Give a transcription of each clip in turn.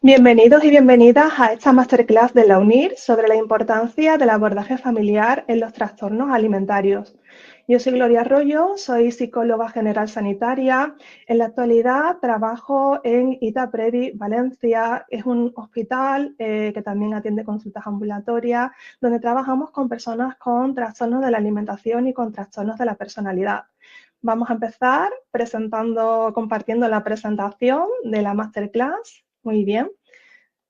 Bienvenidos y bienvenidas a esta masterclass de la UNIR sobre la importancia del abordaje familiar en los trastornos alimentarios. Yo soy Gloria Arroyo, soy psicóloga general sanitaria. En la actualidad trabajo en Itaprevi, Valencia. Es un hospital que también atiende consultas ambulatorias, donde trabajamos con personas con trastornos de la alimentación y con trastornos de la personalidad. Vamos a empezar compartiendo la presentación de la masterclass. Muy bien.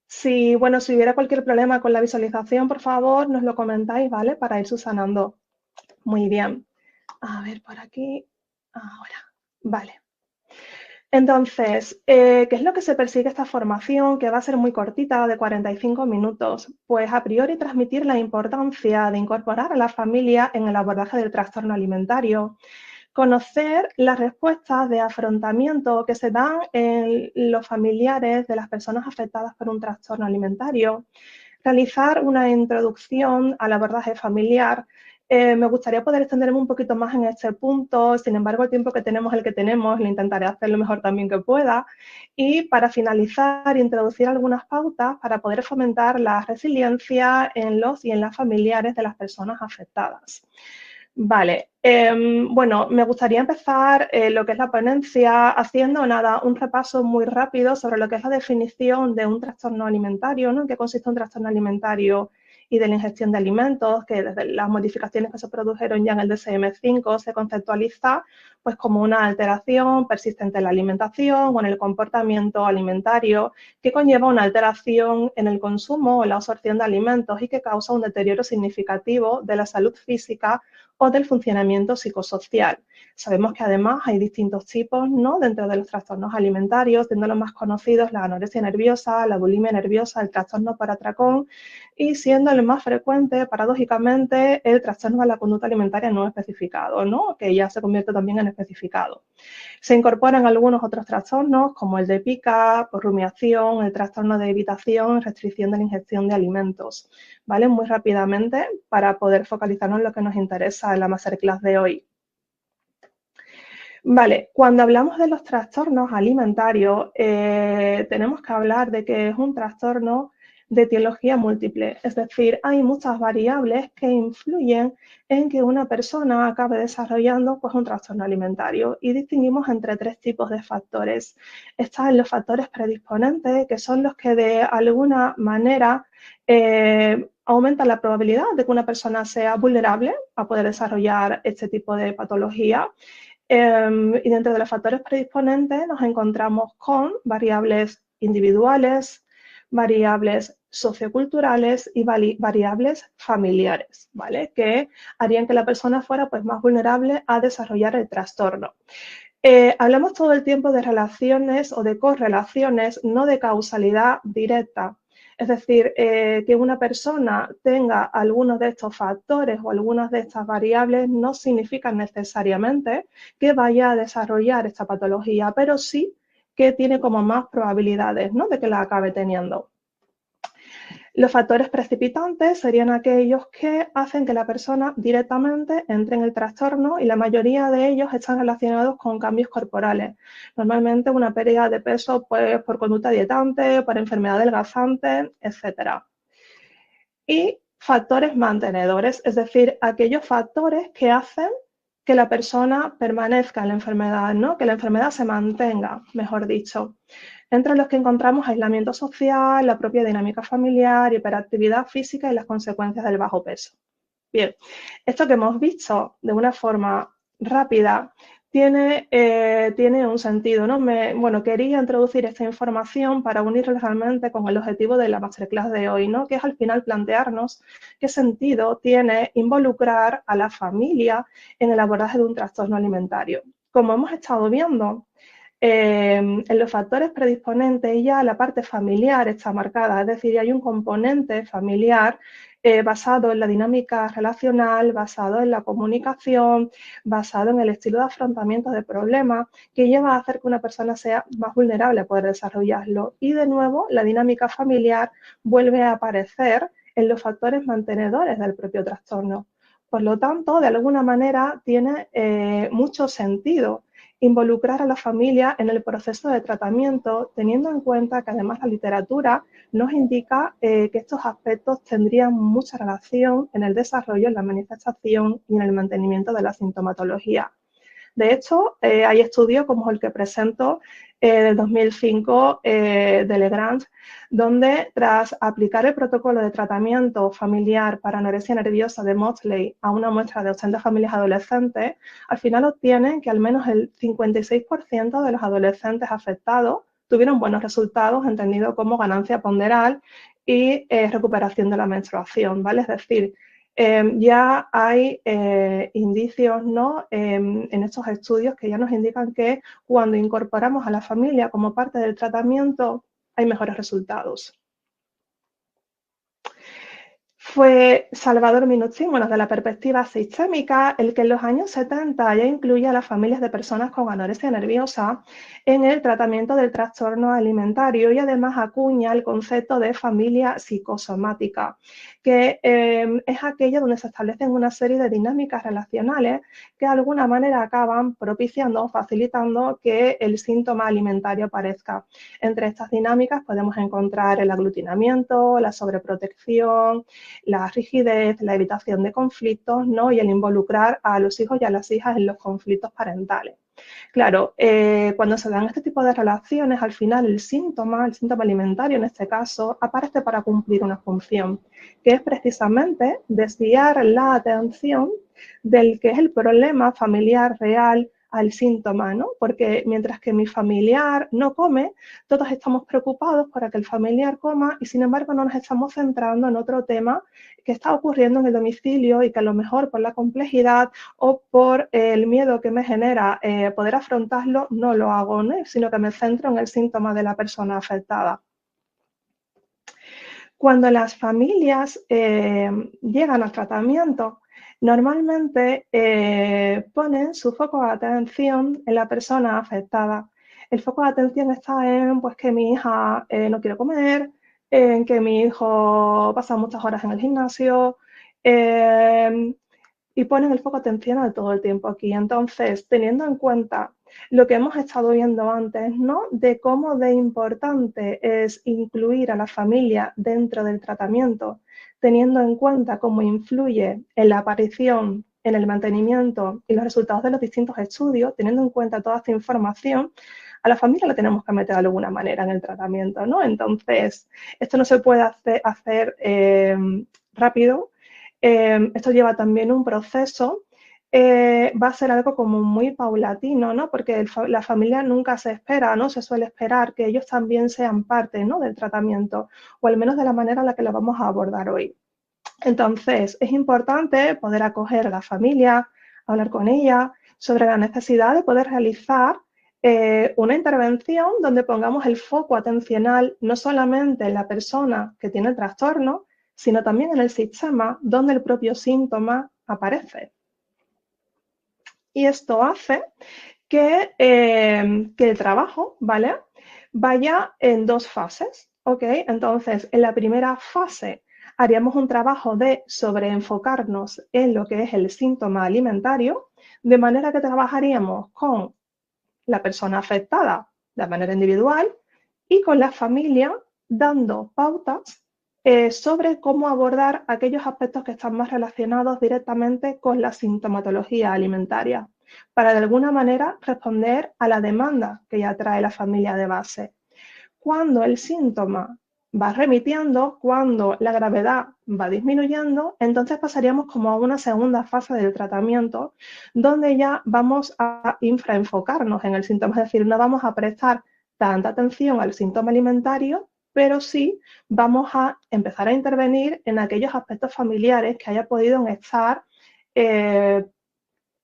Si hubiera cualquier problema con la visualización, por favor, nos lo comentáis, ¿vale? Para ir subsanando. Muy bien. A ver, por aquí. Ahora. Vale. Entonces, ¿qué es lo que se persigue esta formación? Que va a ser muy cortita, de 45 minutos. Pues a priori transmitir la importancia de incorporar a la familia en el abordaje del trastorno alimentario. Conocer las respuestas de afrontamiento que se dan en los familiares de las personas afectadas por un trastorno alimentario. Realizar una introducción al abordaje familiar. Me gustaría poder extenderme un poquito más en este punto, sin embargo el tiempo que tenemos es el que tenemos, lo intentaré hacer lo mejor también que pueda. Y para finalizar, introducir algunas pautas para poder fomentar la resiliencia en los y en las familiares de las personas afectadas. Vale, bueno, me gustaría empezar lo que es la ponencia haciendo un repaso muy rápido sobre lo que es la definición de un trastorno alimentario, ¿no? ¿En qué consiste un trastorno alimentario y de la ingestión de alimentos? Que desde las modificaciones que se produjeron ya en el DSM-5 se conceptualiza pues como una alteración persistente en la alimentación o en el comportamiento alimentario que conlleva una alteración en el consumo o la absorción de alimentos y que causa un deterioro significativo de la salud física o del funcionamiento psicosocial. Sabemos que además hay distintos tipos, ¿no? Dentro de los trastornos alimentarios, siendo los más conocidos la anorexia nerviosa, la bulimia nerviosa, el trastorno por atracón y siendo el más frecuente, paradójicamente, el trastorno de la conducta alimentaria no especificado, ¿no? Que ya se convierte también en especificado. Se incorporan algunos otros trastornos como el de pica, por rumiación, el trastorno de evitación, restricción de la ingestión de alimentos, ¿vale? Muy rápidamente para poder focalizarnos en lo que nos interesa en la masterclass de hoy. Vale, cuando hablamos de los trastornos alimentarios, tenemos que hablar de que es un trastorno de etiología múltiple, es decir, hay muchas variables que influyen en que una persona acabe desarrollando pues, un trastorno alimentario y distinguimos entre tres tipos de factores. Están los factores predisponentes, que son los que de alguna manera aumentan la probabilidad de que una persona sea vulnerable a poder desarrollar este tipo de patología. Y dentro de los factores predisponentes nos encontramos con variables individuales, variables socioculturales y variables familiares, ¿vale? Que harían que la persona fuera pues, más vulnerable a desarrollar el trastorno. Hablamos todo el tiempo de relaciones o de correlaciones, no de causalidad directa. Es decir, que una persona tenga algunos de estos factores o algunas de estas variables no significa necesariamente que vaya a desarrollar esta patología, pero sí que tiene como más probabilidades, ¿no? De que la acabe teniendo. Los factores precipitantes serían aquellos que hacen que la persona directamente entre en el trastorno y la mayoría de ellos están relacionados con cambios corporales. Normalmente una pérdida de peso pues, por conducta dietante, por enfermedad adelgazante, etc. Y factores mantenedores, es decir, aquellos factores que hacen que la persona permanezca en la enfermedad, ¿no? Que la enfermedad se mantenga, mejor dicho. Entre los que encontramos aislamiento social, la propia dinámica familiar, hiperactividad física y las consecuencias del bajo peso. Bien, esto que hemos visto de una forma rápida tiene un sentido, ¿no? Quería introducir esta información para unir realmente con el objetivo de la masterclass de hoy, ¿no? Que es al final plantearnos qué sentido tiene involucrar a la familia en el abordaje de un trastorno alimentario. Como hemos estado viendo, en los factores predisponentes ya la parte familiar está marcada, es decir, hay un componente familiar basado en la dinámica relacional, basado en la comunicación, basado en el estilo de afrontamiento de problemas que lleva a hacer que una persona sea más vulnerable a poder desarrollarlo. Y de nuevo, la dinámica familiar vuelve a aparecer en los factores mantenedores del propio trastorno. Por lo tanto, de alguna manera tiene mucho sentido involucrar a la familia en el proceso de tratamiento, teniendo en cuenta que además la literatura nos indica que estos aspectos tendrían mucha relación en el desarrollo, en la manifestación y en el mantenimiento de la sintomatología. De hecho, hay estudios como el que presento del 2005 de Legrand, donde tras aplicar el protocolo de tratamiento familiar para anorexia nerviosa de Maudsley a una muestra de 80 familias adolescentes, al final obtienen que al menos el 56% de los adolescentes afectados tuvieron buenos resultados, entendido como ganancia ponderal y recuperación de la menstruación, ¿vale? Es decir, ya hay indicios, ¿no? En estos estudios que ya nos indican que cuando incorporamos a la familia como parte del tratamiento hay mejores resultados. Fue Salvador Minuchin, bueno, desde la perspectiva sistémica, el que en los años 70 ya incluye a las familias de personas con anorexia nerviosa en el tratamiento del trastorno alimentario y además acuña el concepto de familia psicosomática, que es aquella donde se establecen una serie de dinámicas relacionales que de alguna manera acaban propiciando o facilitando que el síntoma alimentario aparezca. Entre estas dinámicas podemos encontrar el aglutinamiento, la sobreprotección, la rigidez, la evitación de conflictos, ¿no? Y el involucrar a los hijos y a las hijas en los conflictos parentales. Claro, cuando se dan este tipo de relaciones, al final el síntoma alimentario en este caso, aparece para cumplir una función, que es precisamente desviar la atención del que es el problema familiar real al síntoma, ¿no? Porque mientras que mi familiar no come, todos estamos preocupados para que el familiar coma y sin embargo no nos estamos centrando en otro tema que está ocurriendo en el domicilio y que a lo mejor por la complejidad o por el miedo que me genera poder afrontarlo, no lo hago, ¿no? Sino que me centro en el síntoma de la persona afectada. Cuando las familias llegan al tratamiento, normalmente ponen su foco de atención en la persona afectada. El foco de atención está en pues, que mi hija no quiere comer, en que mi hijo pasa muchas horas en el gimnasio, y ponen el foco de atención a todo el tiempo aquí. Entonces, teniendo en cuenta lo que hemos estado viendo antes, ¿no? De cómo de importante es incluir a la familia dentro del tratamiento, teniendo en cuenta cómo influye en la aparición, en el mantenimiento y los resultados de los distintos estudios, teniendo en cuenta toda esta información, a la familia la tenemos que meter de alguna manera en el tratamiento, ¿no? Entonces, esto no se puede hacer rápido. Esto lleva también un proceso, va a ser algo como muy paulatino, ¿no? Porque la familia nunca se espera, ¿no? Se suele esperar que ellos también sean parte, ¿no? Del tratamiento, o al menos de la manera en la que lo vamos a abordar hoy. Entonces, es importante poder acoger a la familia, hablar con ella sobre la necesidad de poder realizar una intervención donde pongamos el foco atencional no solamente en la persona que tiene el trastorno, sino también en el sistema donde el propio síntoma aparece. Y esto hace que el trabajo, ¿vale? Vaya en dos fases, ¿ok? Entonces, en la primera fase haríamos un trabajo de sobreenfocarnos en lo que es el síntoma alimentario, de manera que trabajaríamos con la persona afectada de manera individual y con la familia dando pautas sobre cómo abordar aquellos aspectos que están más relacionados directamente con la sintomatología alimentaria, para de alguna manera responder a la demanda que ya trae la familia de base. Cuando el síntoma va remitiendo, cuando la gravedad va disminuyendo, entonces pasaríamos como a una segunda fase del tratamiento, donde ya vamos a infraenfocarnos en el síntoma, es decir, no vamos a prestar tanta atención al síntoma alimentario, pero sí vamos a empezar a intervenir en aquellos aspectos familiares que haya podido estar en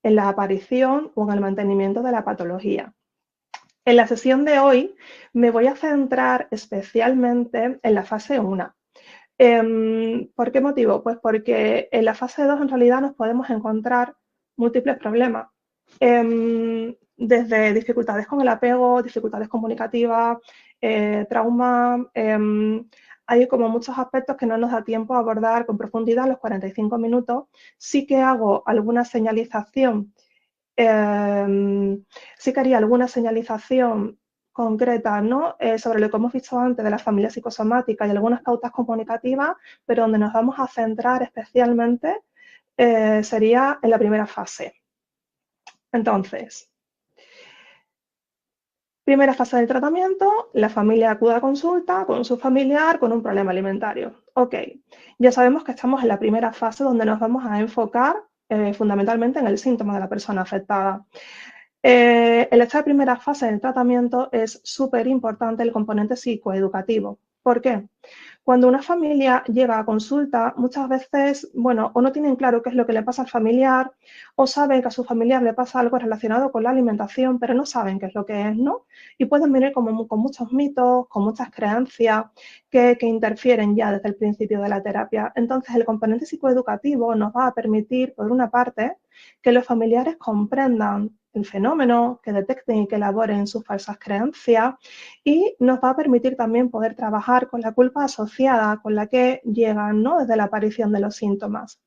la aparición o en el mantenimiento de la patología. En la sesión de hoy me voy a centrar especialmente en la fase 1. ¿Por qué motivo? Pues porque en la fase 2 en realidad nos podemos encontrar múltiples problemas. Desde dificultades con el apego, dificultades comunicativas, trauma, hay como muchos aspectos que no nos da tiempo a abordar con profundidad en los 45 minutos. Sí que hago alguna señalización sí que haría alguna señalización concreta, ¿no? Sobre lo que hemos visto antes de la familia psicosomática y algunas pautas comunicativas, pero donde nos vamos a centrar especialmente sería en la primera fase. Entonces, primera fase del tratamiento, la familia acude a consulta con su familiar con un problema alimentario. Ok, ya sabemos que estamos en la primera fase donde nos vamos a enfocar fundamentalmente en el síntoma de la persona afectada. En esta primera fase del tratamiento es súper importante el componente psicoeducativo. ¿Por qué? Cuando una familia llega a consulta, muchas veces, bueno, o no tienen claro qué es lo que le pasa al familiar, o saben que a su familiar le pasa algo relacionado con la alimentación, pero no saben qué es lo que es, ¿no? Y pueden venir como, con muchos mitos, con muchas creencias que interfieren ya desde el principio de la terapia. Entonces, el componente psicoeducativo nos va a permitir, por una parte, que los familiares comprendan el fenómeno, que detecten y que elaboren sus falsas creencias y nos va a permitir también poder trabajar con la culpa asociada con la que llegan, ¿no? Desde la aparición de los síntomas.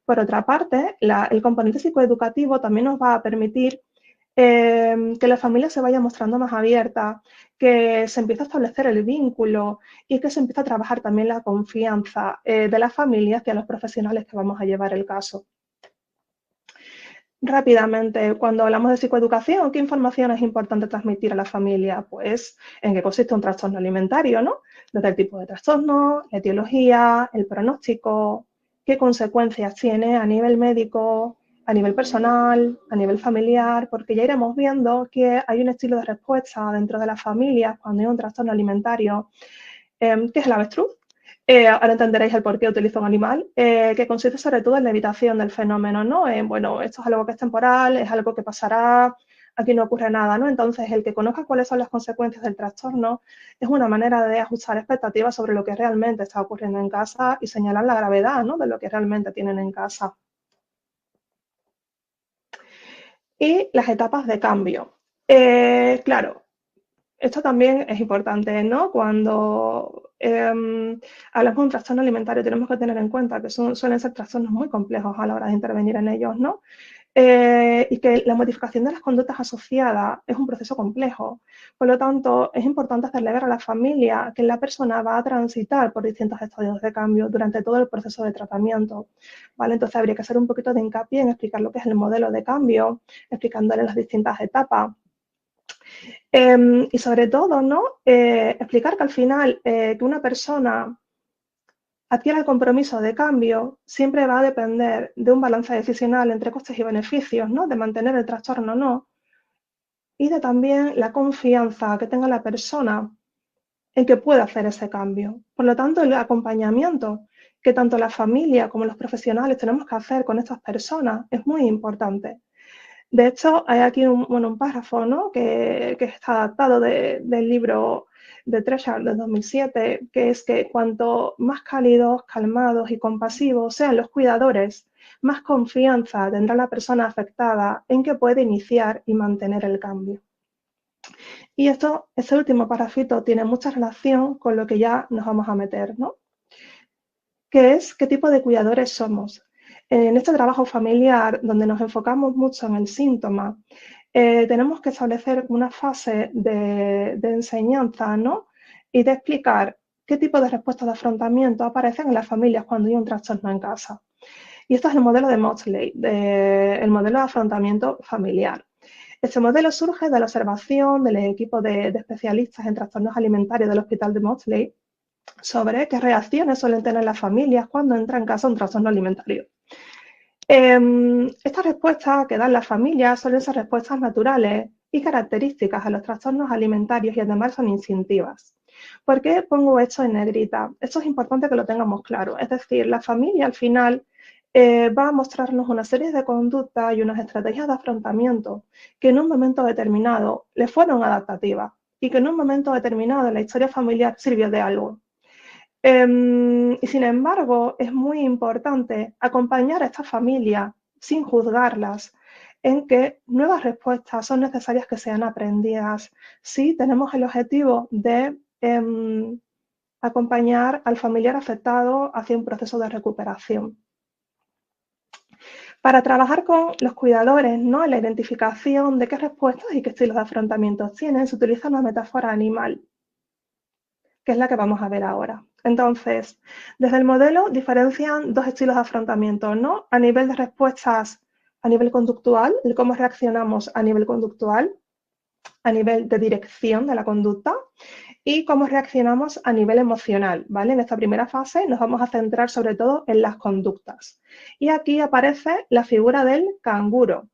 Por otra parte, el componente psicoeducativo también nos va a permitir que la familia se vaya mostrando más abierta, que se empiece a establecer el vínculo y que se empiece a trabajar también la confianza de la familia hacia los profesionales que vamos a llevar el caso. Rápidamente, cuando hablamos de psicoeducación, ¿qué información es importante transmitir a la familia? Pues en qué consiste un trastorno alimentario, ¿no? Desde el tipo de trastorno, la etiología, el pronóstico, qué consecuencias tiene a nivel médico, a nivel personal, a nivel familiar, porque ya iremos viendo que hay un estilo de respuesta dentro de las familias cuando hay un trastorno alimentario, que es el avestruz. Ahora entenderéis el por qué utilizo un animal, que consiste sobre todo en la evitación del fenómeno, ¿no? Bueno, esto es algo que es temporal, es algo que pasará, aquí no ocurre nada, ¿no? Entonces, el que conozca cuáles son las consecuencias del trastorno es una manera de ajustar expectativas sobre lo que realmente está ocurriendo en casa y señalar la gravedad, ¿no? De lo que realmente tienen en casa. Y las etapas de cambio. Claro, esto también es importante, ¿no? Cuando hablamos de un trastorno alimentario tenemos que tener en cuenta que suelen ser trastornos muy complejos a la hora de intervenir en ellos, ¿no? Y que la modificación de las conductas asociadas es un proceso complejo. Por lo tanto, es importante hacerle ver a la familia que la persona va a transitar por distintos estadios de cambio durante todo el proceso de tratamiento, ¿vale? Entonces, habría que hacer un poquito de hincapié en explicar lo que es el modelo de cambio, explicándole las distintas etapas. Y sobre todo, ¿no? Explicar que al final que una persona adquiera el compromiso de cambio siempre va a depender de un balance decisional entre costes y beneficios, ¿no? De mantener el trastorno o no, y de también la confianza que tenga la persona en que pueda hacer ese cambio. Por lo tanto, el acompañamiento que tanto la familia como los profesionales tenemos que hacer con estas personas es muy importante. De hecho, hay aquí un párrafo, ¿no? que está adaptado del libro de Treasure de 2007, que es que cuanto más cálidos, calmados y compasivos sean los cuidadores, más confianza tendrá la persona afectada en que puede iniciar y mantener el cambio. Y este último párrafo tiene mucha relación con lo que ya nos vamos a meter, ¿no? Que es qué tipo de cuidadores somos. En este trabajo familiar, donde nos enfocamos mucho en el síntoma, tenemos que establecer una fase de enseñanza, ¿no? Y de explicar qué tipo de respuestas de afrontamiento aparecen en las familias cuando hay un trastorno en casa. Y esto es el modelo de Maudsley, el modelo de afrontamiento familiar. Este modelo surge de la observación del equipo de especialistas en trastornos alimentarios del Hospital de Maudsley sobre qué reacciones suelen tener las familias cuando entra en casa un trastorno alimentario. Estas respuestas que dan las familias suelen ser respuestas naturales y características a los trastornos alimentarios y además son instintivas. ¿Por qué pongo esto en negrita? Esto es importante que lo tengamos claro. Es decir, la familia al final va a mostrarnos una serie de conductas y unas estrategias de afrontamiento que en un momento determinado le fueron adaptativas y que en un momento determinado en la historia familiar sirvió de algo. Y sin embargo, es muy importante acompañar a estas familias sin juzgarlas en que nuevas respuestas son necesarias que sean aprendidas si tenemos el objetivo de acompañar al familiar afectado hacia un proceso de recuperación. Para trabajar con los cuidadores, ¿no?, en la identificación de qué respuestas y qué estilos de afrontamientos tienen, se utiliza una metáfora animal, que es la que vamos a ver ahora. Entonces, desde el modelo diferencian dos estilos de afrontamiento, ¿no? A nivel de respuestas a nivel conductual, el cómo reaccionamos a nivel conductual, a nivel de dirección de la conducta, y cómo reaccionamos a nivel emocional, ¿vale? En esta primera fase nos vamos a centrar sobre todo en las conductas. Y aquí aparece la figura del canguro.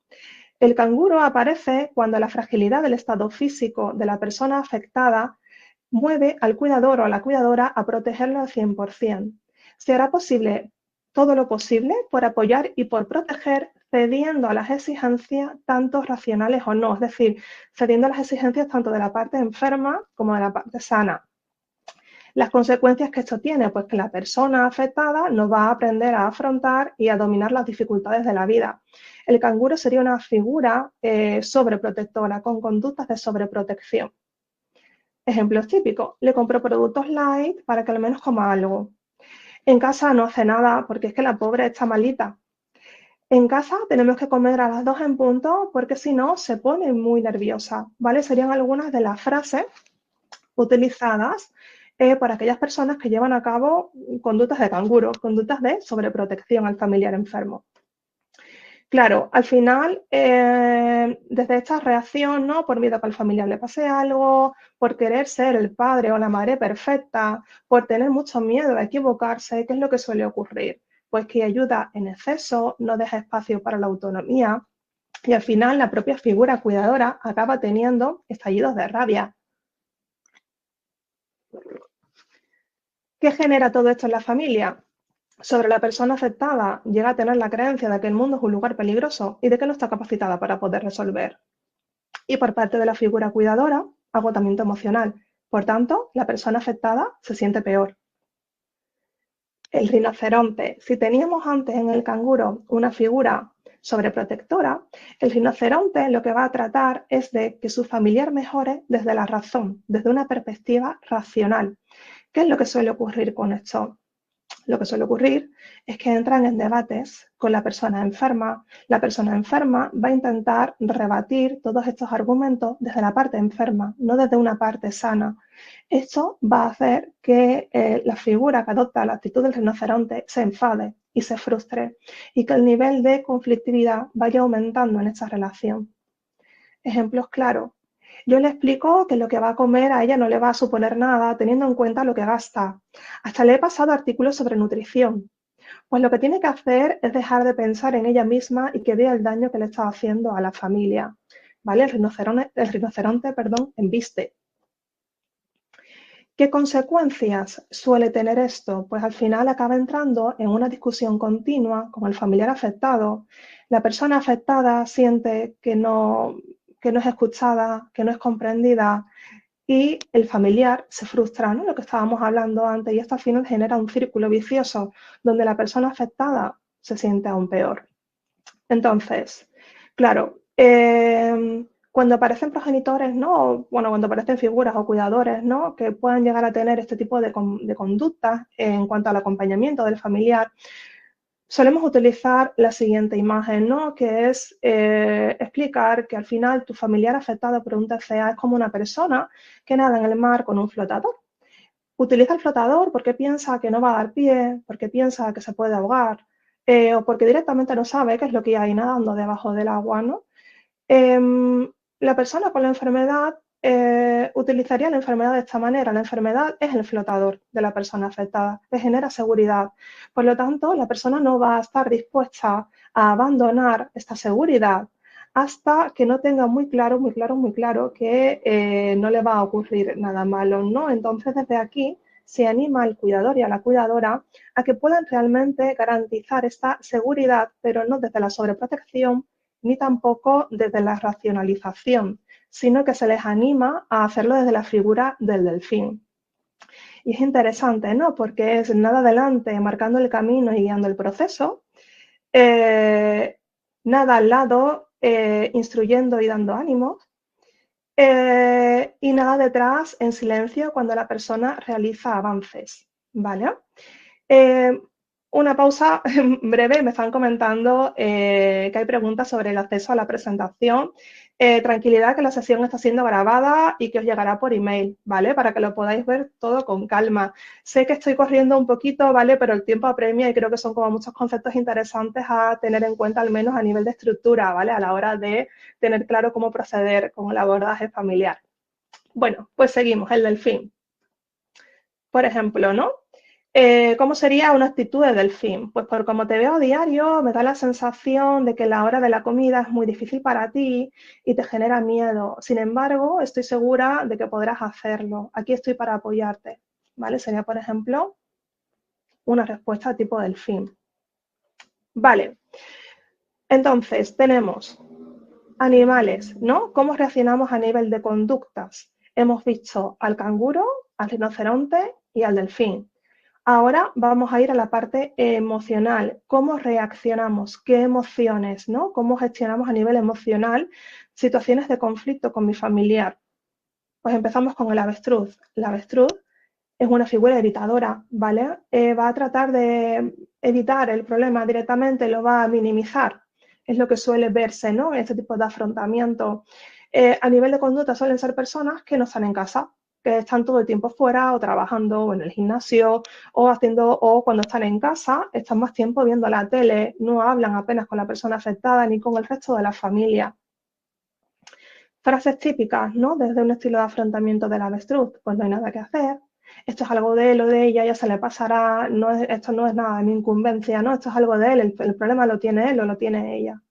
El canguro aparece cuando la fragilidad del estado físico de la persona afectada mueve al cuidador o a la cuidadora a protegerlo al 100%. Se hará posible todo lo posible por apoyar y por proteger, cediendo a las exigencias tanto racionales o no, es decir, cediendo a las exigencias tanto de la parte enferma como de la parte sana. Las consecuencias que esto tiene, pues que la persona afectada no va a aprender a afrontar y a dominar las dificultades de la vida. El canguro sería una figura sobreprotectora, con conductas de sobreprotección. Ejemplos típicos: le compro productos light para que al menos coma algo. En casa no hace nada porque es que la pobre está malita. En casa tenemos que comer a las 2 en punto porque si no se pone muy nerviosa, ¿vale? Serían algunas de las frases utilizadas por aquellas personas que llevan a cabo conductas de canguro, conductas de sobreprotección al familiar enfermo. Claro, al final, desde esta reacción, ¿no?, por miedo a que al familiar le pase algo, por querer ser el padre o la madre perfecta, por tener mucho miedo a equivocarse, ¿qué es lo que suele ocurrir? Pues que ayuda en exceso, no deja espacio para la autonomía y al final la propia figura cuidadora acaba teniendo estallidos de rabia. ¿Qué genera todo esto en la familia? Sobre la persona afectada llega a tener la creencia de que el mundo es un lugar peligroso y de que no está capacitada para poder resolver. Y por parte de la figura cuidadora, agotamiento emocional. Por tanto, la persona afectada se siente peor. El rinoceronte. Si teníamos antes en el canguro una figura sobreprotectora, el rinoceronte lo que va a tratar es de que su familiar mejore desde la razón, desde una perspectiva racional. ¿Qué es lo que suele ocurrir con esto? Lo que suele ocurrir es que entran en debates con la persona enferma. La persona enferma va a intentar rebatir todos estos argumentos desde la parte enferma, no desde una parte sana. Esto va a hacer que la figura que adopta la actitud del rinoceronte se enfade y se frustre y que el nivel de conflictividad vaya aumentando en esta relación. Ejemplos claros: yo le explico que lo que va a comer a ella no le va a suponer nada, teniendo en cuenta lo que gasta. Hasta le he pasado artículos sobre nutrición. Pues lo que tiene que hacer es dejar de pensar en ella misma y que vea el daño que le está haciendo a la familia. ¿Vale? El rinoceronte, embiste. ¿Qué consecuencias suele tener esto? Pues al final acaba entrando en una discusión continua con el familiar afectado. La persona afectada siente que no es escuchada, que no es comprendida y el familiar se frustra, ¿no?, lo que estábamos hablando antes, y esto al final genera un círculo vicioso donde la persona afectada se siente aún peor. Entonces, claro, cuando aparecen progenitores, ¿no?, bueno, cuando aparecen figuras o cuidadores, ¿no?, que puedan llegar a tener este tipo de conductas en cuanto al acompañamiento del familiar, solemos utilizar la siguiente imagen, ¿no?, que es explicar que al final tu familiar afectado por un TCA es como una persona que nada en el mar con un flotador. Utiliza el flotador porque piensa que no va a dar pie, porque piensa que se puede ahogar, o porque directamente no sabe qué es lo que hay nadando debajo del agua, ¿no? La persona con la enfermedad utilizaría la enfermedad de esta manera. La enfermedad es el flotador de la persona afectada, le genera seguridad. Por lo tanto, la persona no va a estar dispuesta a abandonar esta seguridad hasta que no tenga muy claro que no le va a ocurrir nada malo, ¿no? Entonces, desde aquí se anima al cuidador y a la cuidadora a que puedan realmente garantizar esta seguridad, pero no desde la sobreprotección ni tampoco desde la racionalización, sino que se les anima a hacerlo desde la figura del delfín. Y es interesante, ¿no?, porque es nada adelante marcando el camino y guiando el proceso, nada al lado instruyendo y dando ánimos, y nada detrás en silencio cuando la persona realiza avances, ¿vale? Una pausa breve, me están comentando que hay preguntas sobre el acceso a la presentación. Tranquilidad, que la sesión está siendo grabada y que os llegará por email, ¿vale? Para que lo podáis ver todo con calma. Sé que estoy corriendo un poquito, ¿vale? Pero el tiempo apremia y creo que son como muchos conceptos interesantes a tener en cuenta, al menos a nivel de estructura, ¿vale? A la hora de tener claro cómo proceder con el abordaje familiar. Bueno, pues seguimos, el delfín. Por ejemplo, ¿no? ¿Cómo sería una actitud de delfín? Pues por como te veo a diario, me da la sensación de que la hora de la comida es muy difícil para ti y te genera miedo. Sin embargo, estoy segura de que podrás hacerlo. Aquí estoy para apoyarte, ¿vale? Sería, por ejemplo, una respuesta tipo delfín. Vale, entonces tenemos animales, ¿no? ¿Cómo reaccionamos a nivel de conductas? Hemos visto al canguro, al rinoceronte y al delfín. Ahora vamos a ir a la parte emocional. ¿Cómo reaccionamos? ¿Qué emociones, no? ¿Cómo gestionamos a nivel emocional situaciones de conflicto con mi familiar? Pues empezamos con el avestruz. El avestruz es una figura evitadora, ¿vale? Va a tratar de evitar el problema directamente, lo va a minimizar. Es lo que suele verse, ¿no? En este tipo de afrontamiento. A nivel de conducta suelen ser personas que no están en casa, que están todo el tiempo fuera o trabajando o en el gimnasio o haciendo, o cuando están en casa, están más tiempo viendo la tele, no hablan apenas con la persona afectada ni con el resto de la familia. Frases típicas, ¿no? Desde un estilo de afrontamiento del avestruz, pues no hay nada que hacer, esto es algo de él o de ella, ya se le pasará, no es, esto no es nada de mi incumbencia, ¿no? Esto es algo de él, el problema lo tiene él o lo tiene ella.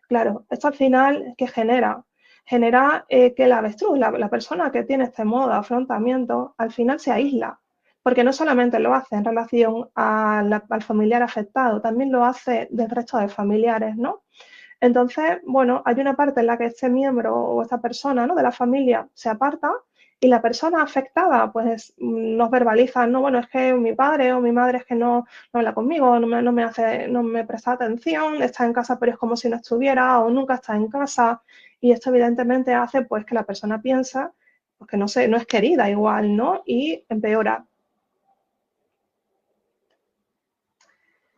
Claro, esto al final, ¿qué genera? Genera que el avestruz, la persona que tiene este modo de afrontamiento, al final se aísla, porque no solamente lo hace en relación al familiar afectado, también lo hace del resto de familiares, ¿no? Entonces, bueno, hay una parte en la que este miembro o esta persona, ¿no? de la familia se aparta y la persona afectada pues nos verbaliza, no, bueno, es que mi padre o mi madre es que no habla conmigo, no me presta atención, está en casa pero es como si no estuviera o nunca está en casa y esto evidentemente hace pues que la persona piensa pues, que no es querida igual, ¿no? Y empeora.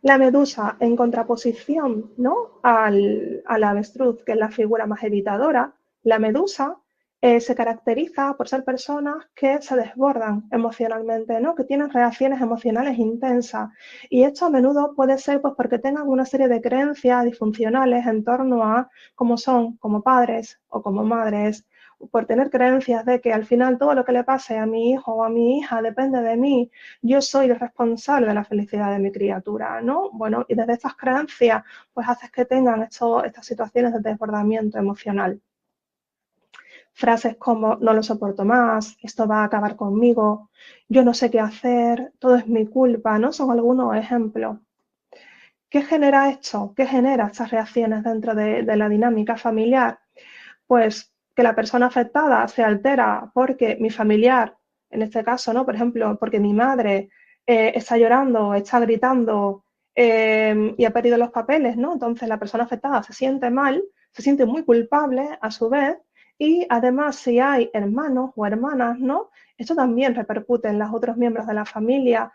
La medusa en contraposición, ¿no? al avestruz, que es la figura más evitadora, la medusa se caracteriza por ser personas que se desbordan emocionalmente, ¿no? Que tienen reacciones emocionales intensas. Y esto a menudo puede ser pues, porque tengan una serie de creencias disfuncionales en torno a cómo son como padres o como madres, por tener creencias de que al final todo lo que le pase a mi hijo o a mi hija depende de mí, yo soy el responsable de la felicidad de mi criatura, ¿no? Bueno, y desde estas creencias, pues haces que tengan estas situaciones de desbordamiento emocional. Frases como no lo soporto más, esto va a acabar conmigo, yo no sé qué hacer, todo es mi culpa, ¿no? Son algunos ejemplos. ¿Qué genera esto? ¿Qué genera estas reacciones dentro de la dinámica familiar? Pues que la persona afectada se altera porque mi familiar, en este caso, ¿no? Por ejemplo, porque mi madre está llorando, está gritando y ha perdido los papeles, ¿no? Entonces la persona afectada se siente mal, se siente muy culpable a su vez y además si hay hermanos o hermanas, ¿no? Esto también repercute en los otros miembros de la familia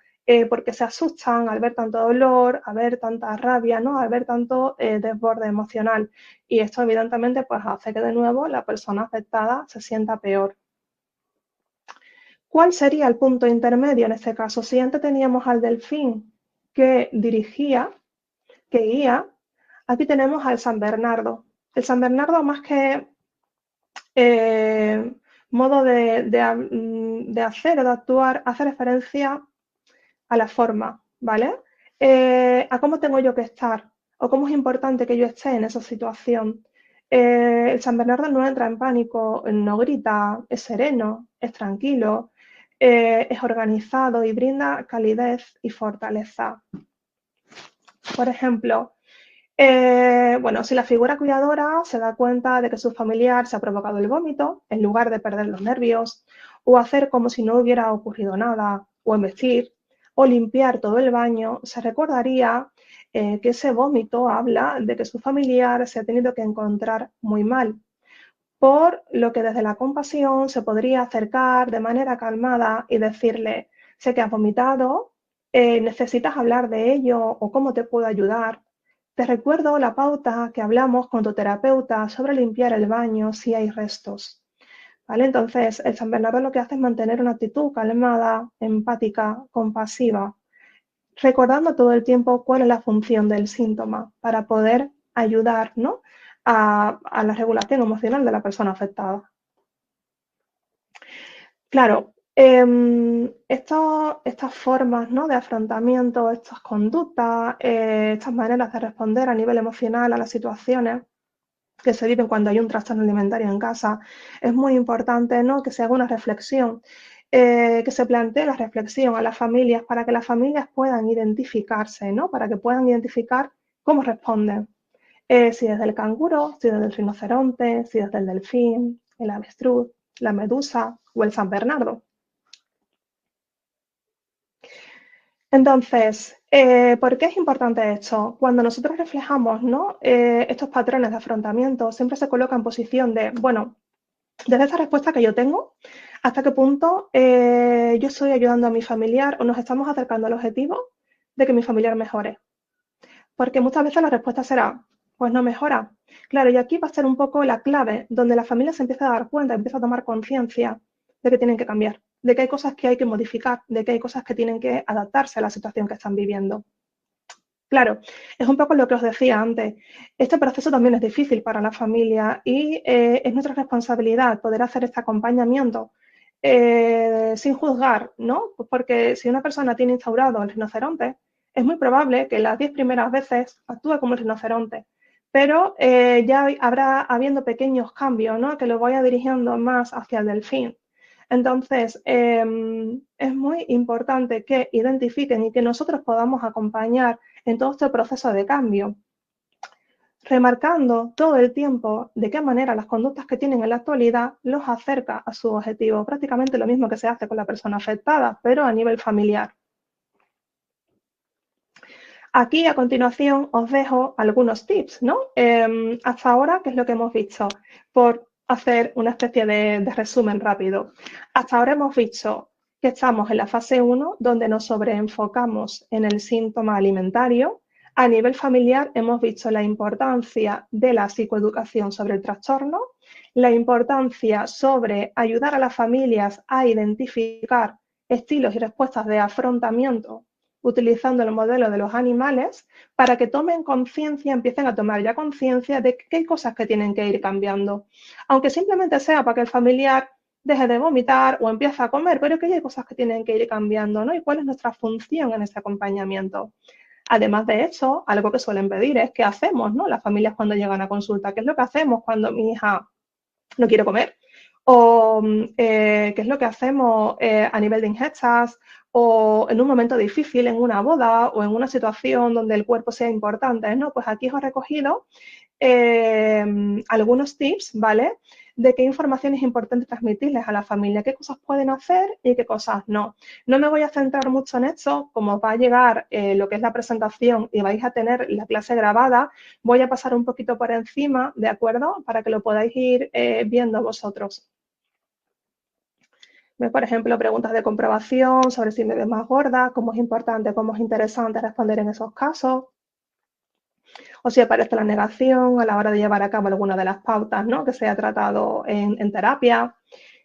porque se asustan al ver tanto dolor, al ver tanta rabia, ¿no? Al ver tanto desborde emocional. Y esto evidentemente pues hace que de nuevo la persona afectada se sienta peor. ¿Cuál sería el punto intermedio en este caso? Si antes teníamos al delfín que dirigía, que guía, aquí tenemos al San Bernardo. El San Bernardo más que modo de hacer o de actuar, hace referencia a la forma, ¿vale? A cómo tengo yo que estar o cómo es importante que yo esté en esa situación. El San Bernardo no entra en pánico, no grita, es sereno, es tranquilo, es organizado y brinda calidez y fortaleza. Por ejemplo, bueno, si la figura cuidadora se da cuenta de que su familiar se ha provocado el vómito, en lugar de perder los nervios, o hacer como si no hubiera ocurrido nada, o embestir, o limpiar todo el baño, se recordaría que ese vómito habla de que su familiar se ha tenido que encontrar muy mal, por lo que desde la compasión se podría acercar de manera calmada y decirle, sé que has vomitado, ¿Necesitas hablar de ello o cómo te puedo ayudar? Te recuerdo la pauta que hablamos con tu terapeuta sobre limpiar el baño si hay restos. ¿Vale? Entonces, el San Bernardo lo que hace es mantener una actitud calmada, empática, compasiva, recordando todo el tiempo cuál es la función del síntoma para poder ayudar, ¿no?, a la regulación emocional de la persona afectada. Claro, estas formas, ¿no?, de afrontamiento, estas conductas, estas maneras de responder a nivel emocional a las situaciones que se viven cuando hay un trastorno alimentario en casa, es muy importante, ¿no?, que se haga una reflexión, que se plantee la reflexión a las familias para que las familias puedan identificarse, ¿no?, para que puedan identificar cómo responden. Si desde el canguro, si desde el rinoceronte, si desde el delfín, el avestruz, la medusa o el San Bernardo. Entonces, ¿por qué es importante esto? Cuando nosotros reflejamos, ¿no?, estos patrones de afrontamiento, siempre se coloca en posición de, bueno, desde esa respuesta que yo tengo, ¿hasta qué punto yo estoy ayudando a mi familiar o nos estamos acercando al objetivo de que mi familiar mejore? Porque muchas veces la respuesta será, pues no mejora. Claro, y aquí va a ser un poco la clave, donde la familia se empieza a dar cuenta, empieza a tomar conciencia de que tienen que cambiar, de que hay cosas que hay que modificar, de que hay cosas que tienen que adaptarse a la situación que están viviendo. Claro, es un poco lo que os decía antes. Este proceso también es difícil para la familia y es nuestra responsabilidad poder hacer este acompañamiento sin juzgar, ¿no? Pues porque si una persona tiene instaurado el rinoceronte, es muy probable que las 10 primeras veces actúe como el rinoceronte, pero ya habrá habiendo pequeños cambios, ¿no?, que lo vaya dirigiendo más hacia el delfín. Entonces, es muy importante que identifiquen y que nosotros podamos acompañar en todo este proceso de cambio, remarcando todo el tiempo de qué manera las conductas que tienen en la actualidad los acerca a su objetivo. Prácticamente lo mismo que se hace con la persona afectada, pero a nivel familiar. Aquí, a continuación, os dejo algunos tips, ¿no? Hasta ahora, ¿qué es lo que hemos visto? Por hacer una especie de resumen rápido. Hasta ahora hemos visto que estamos en la fase 1, donde nos sobreenfocamos en el síntoma alimentario. A nivel familiar, hemos visto la importancia de la psicoeducación sobre el trastorno, la importancia sobre ayudar a las familias a identificar estilos y respuestas de afrontamiento utilizando el modelo de los animales para que tomen conciencia, empiecen a tomar ya conciencia de que hay cosas que tienen que ir cambiando. Aunque simplemente sea para que el familiar deje de vomitar o empiece a comer, pero que hay cosas que tienen que ir cambiando, ¿no? ¿Y cuál es nuestra función en ese acompañamiento? Además de eso, algo que suelen pedir es qué hacemos, ¿no?, las familias cuando llegan a consulta. ¿Qué es lo que hacemos cuando mi hija no quiere comer? O qué es lo que hacemos a nivel de ingestas o en un momento difícil, en una boda o en una situación donde el cuerpo sea importante, ¿no? Pues aquí os he recogido algunos tips, ¿vale?, de qué información es importante transmitirles a la familia, qué cosas pueden hacer y qué cosas no. No me voy a centrar mucho en esto, como va a llegar lo que es la presentación y vais a tener la clase grabada, voy a pasar un poquito por encima, ¿de acuerdo?, para que lo podáis ir viendo vosotros. Por ejemplo, preguntas de comprobación sobre si me ves más gorda, cómo es importante, cómo es interesante responder en esos casos, o si aparece la negación a la hora de llevar a cabo alguna de las pautas, ¿no?, que se ha tratado en terapia,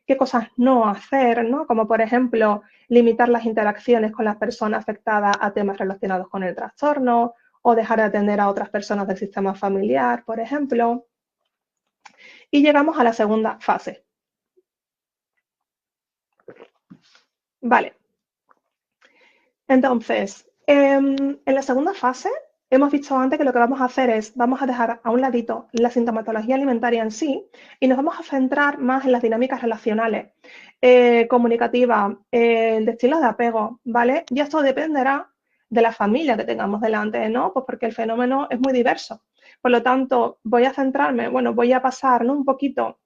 qué cosas no hacer, ¿no?, como por ejemplo limitar las interacciones con las personas afectadas a temas relacionados con el trastorno o dejar de atender a otras personas del sistema familiar, por ejemplo. Y llegamos a la segunda fase. Vale. Entonces, en la segunda fase, hemos visto antes que lo que vamos a hacer es, vamos a dejar a un ladito la sintomatología alimentaria en sí y nos vamos a centrar más en las dinámicas relacionales, comunicativas, de estilos de apego, ¿vale? Y esto dependerá de la familia que tengamos delante, ¿no? Pues porque el fenómeno es muy diverso. Por lo tanto, voy a centrarme, bueno, voy a pasar, ¿no?, un poquito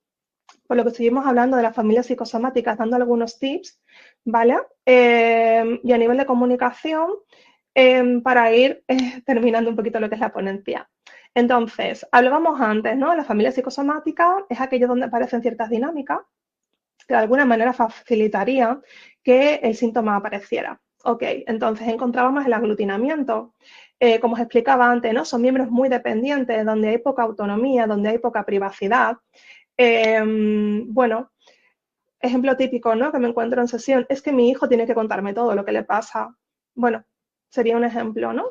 por lo que estuvimos hablando de las familias psicosomáticas, dando algunos tips, ¿vale? Y a nivel de comunicación, para ir terminando un poquito lo que es la ponencia. Entonces, hablábamos antes, ¿no? La familia psicosomática es aquello donde aparecen ciertas dinámicas que de alguna manera facilitaría que el síntoma apareciera. Ok, entonces encontrábamos el aglutinamiento. Como os explicaba antes, ¿no? Son miembros muy dependientes, donde hay poca autonomía, donde hay poca privacidad. Bueno, ejemplo típico, ¿no? Que me encuentro en sesión, es que mi hijo tiene que contarme todo lo que le pasa. Bueno, sería un ejemplo, ¿no?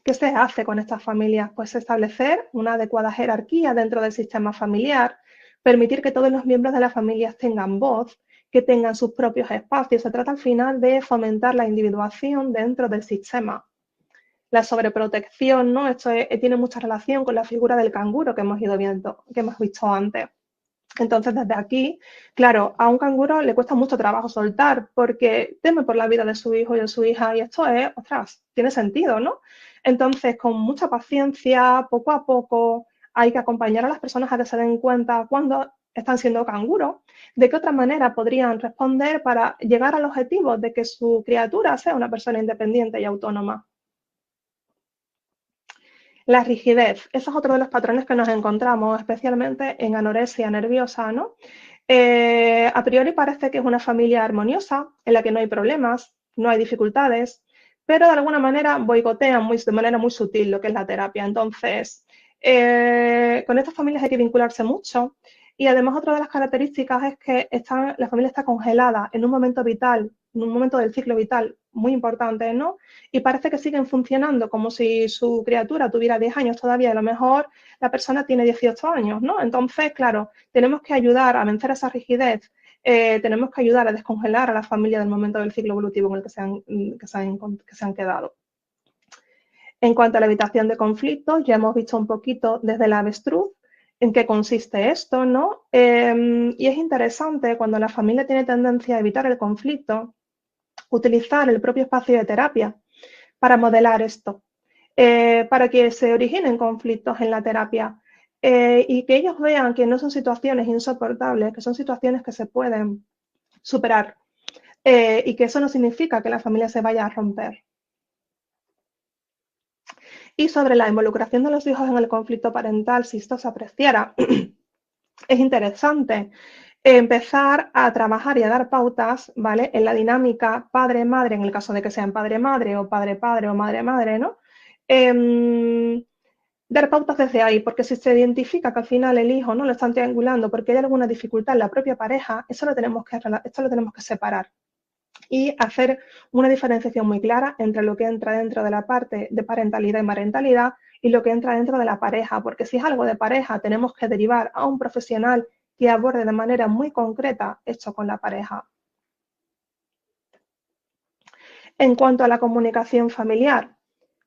¿Qué se hace con estas familias? Pues establecer una adecuada jerarquía dentro del sistema familiar, permitir que todos los miembros de las familias tengan voz, que tengan sus propios espacios. Se trata al final de fomentar la individuación dentro del sistema. La sobreprotección, ¿no? Esto tiene mucha relación con la figura del canguro que hemos ido viendo, que hemos visto antes. Entonces, desde aquí, claro, a un canguro le cuesta mucho trabajo soltar porque teme por la vida de su hijo y de su hija y esto es, ostras, tiene sentido, ¿no? Entonces, con mucha paciencia, poco a poco, hay que acompañar a las personas a que se den cuenta cuando están siendo canguros, de qué otra manera podrían responder para llegar al objetivo de que su criatura sea una persona independiente y autónoma. La rigidez, ese es otro de los patrones que nos encontramos, especialmente en anorexia nerviosa, ¿no? A priori parece que es una familia armoniosa, en la que no hay problemas, no hay dificultades, pero de alguna manera boicotean de manera muy sutil lo que es la terapia. Entonces, con estas familias hay que vincularse mucho y además otra de las características es que la familia está congelada en un momento vital, en un momento del ciclo vital muy importante, ¿no? Y parece que siguen funcionando como si su criatura tuviera 10 años todavía, a lo mejor la persona tiene 18 años, ¿no? Entonces, claro, tenemos que ayudar a vencer esa rigidez, tenemos que ayudar a descongelar a la familia del momento del ciclo evolutivo en el que se han quedado. En cuanto a la evitación de conflictos, ya hemos visto un poquito desde la avestruz en qué consiste esto, ¿no? Y es interesante cuando la familia tiene tendencia a evitar el conflicto, utilizar el propio espacio de terapia para modelar esto, para que se originen conflictos en la terapia y que ellos vean que no son situaciones insoportables, que son situaciones que se pueden superar y que eso no significa que la familia se vaya a romper. Y sobre la involucración de los hijos en el conflicto parental, si esto se apreciara, es interesante empezar a trabajar y a dar pautas, ¿vale? En la dinámica padre-madre, en el caso de que sean padre-madre o padre-padre o madre-madre, ¿no? Dar pautas desde ahí, porque si se identifica que al final el hijo no lo están triangulando porque hay alguna dificultad en la propia pareja, esto lo tenemos que separar y hacer una diferenciación muy clara entre lo que entra dentro de la parte de parentalidad y marentalidad y lo que entra dentro de la pareja, porque si es algo de pareja tenemos que derivar a un profesional que aborde de manera muy concreta esto con la pareja. En cuanto a la comunicación familiar,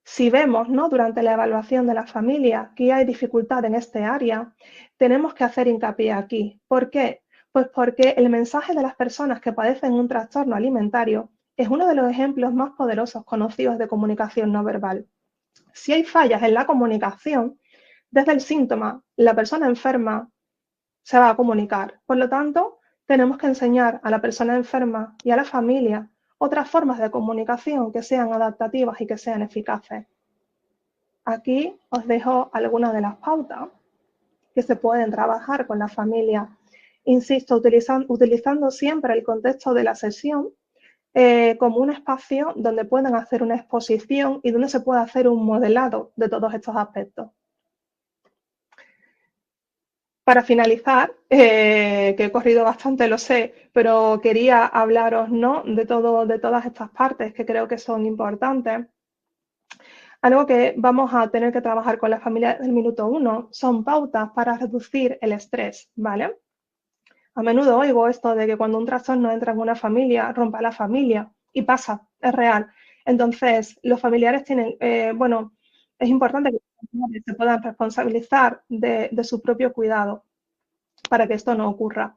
si vemos, ¿no?, durante la evaluación de la familia que hay dificultad en este área, tenemos que hacer hincapié aquí. ¿Por qué? Pues porque el mensaje de las personas que padecen un trastorno alimentario es uno de los ejemplos más poderosos conocidos de comunicación no verbal. Si hay fallas en la comunicación, desde el síntoma, la persona enferma se va a comunicar. Por lo tanto, tenemos que enseñar a la persona enferma y a la familia otras formas de comunicación que sean adaptativas y que sean eficaces. Aquí os dejo algunas de las pautas que se pueden trabajar con la familia. Insisto, utilizando siempre el contexto de la sesión como un espacio donde puedan hacer una exposición y donde se pueda hacer un modelado de todos estos aspectos. Para finalizar, que he corrido bastante, lo sé, pero quería hablaros, ¿no?, de todas estas partes que creo que son importantes. Algo que vamos a tener que trabajar con la familia del minuto 1 son pautas para reducir el estrés, ¿vale? A menudo oigo esto de que cuando un trastorno entra en una familia, rompa la familia, y pasa, es real. Entonces, los familiares tienen, bueno, es importante que los familiares se puedan responsabilizar de su propio cuidado para que esto no ocurra.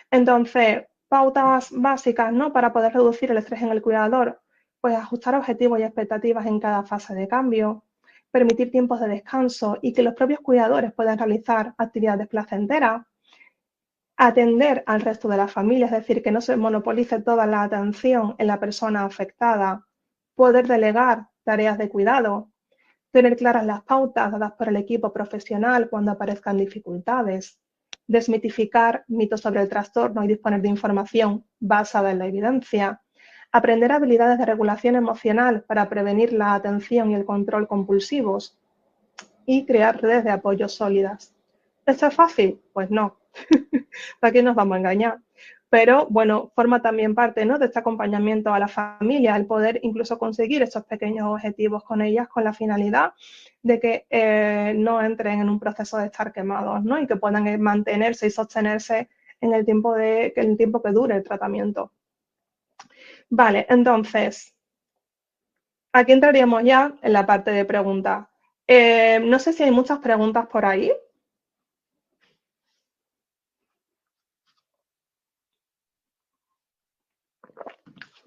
Entonces, pautas básicas, ¿no?, para poder reducir el estrés en el cuidador, pues ajustar objetivos y expectativas en cada fase de cambio, permitir tiempos de descanso y que los propios cuidadores puedan realizar actividades placenteras, atender al resto de la familia, es decir, que no se monopolice toda la atención en la persona afectada, poder delegar tareas de cuidado, tener claras las pautas dadas por el equipo profesional cuando aparezcan dificultades, desmitificar mitos sobre el trastorno y disponer de información basada en la evidencia, aprender habilidades de regulación emocional para prevenir la atención y el control compulsivos y crear redes de apoyo sólidas. ¿Esto es fácil? Pues no. ¿Para qué nos vamos a engañar? Pero bueno, forma también parte, ¿no?, de este acompañamiento a la familia, el poder incluso conseguir estos pequeños objetivos con ellas con la finalidad de que no entren en un proceso de estar quemados, ¿no?, y que puedan mantenerse y sostenerse en el tiempo que dure el tratamiento. Vale, entonces, aquí entraríamos ya en la parte de preguntas. No sé si hay muchas preguntas por ahí.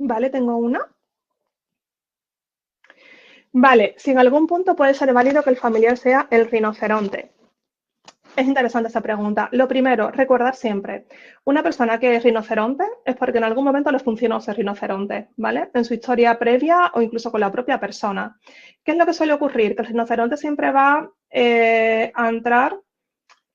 Vale, tengo una. Vale, si en algún punto puede ser válido que el familiar sea el rinoceronte. Es interesante esta pregunta. Lo primero, recordar siempre, una persona que es rinoceronte es porque en algún momento le funcionó ser rinoceronte, ¿vale? En su historia previa o incluso con la propia persona. ¿Qué es lo que suele ocurrir? Que el rinoceronte siempre va a entrar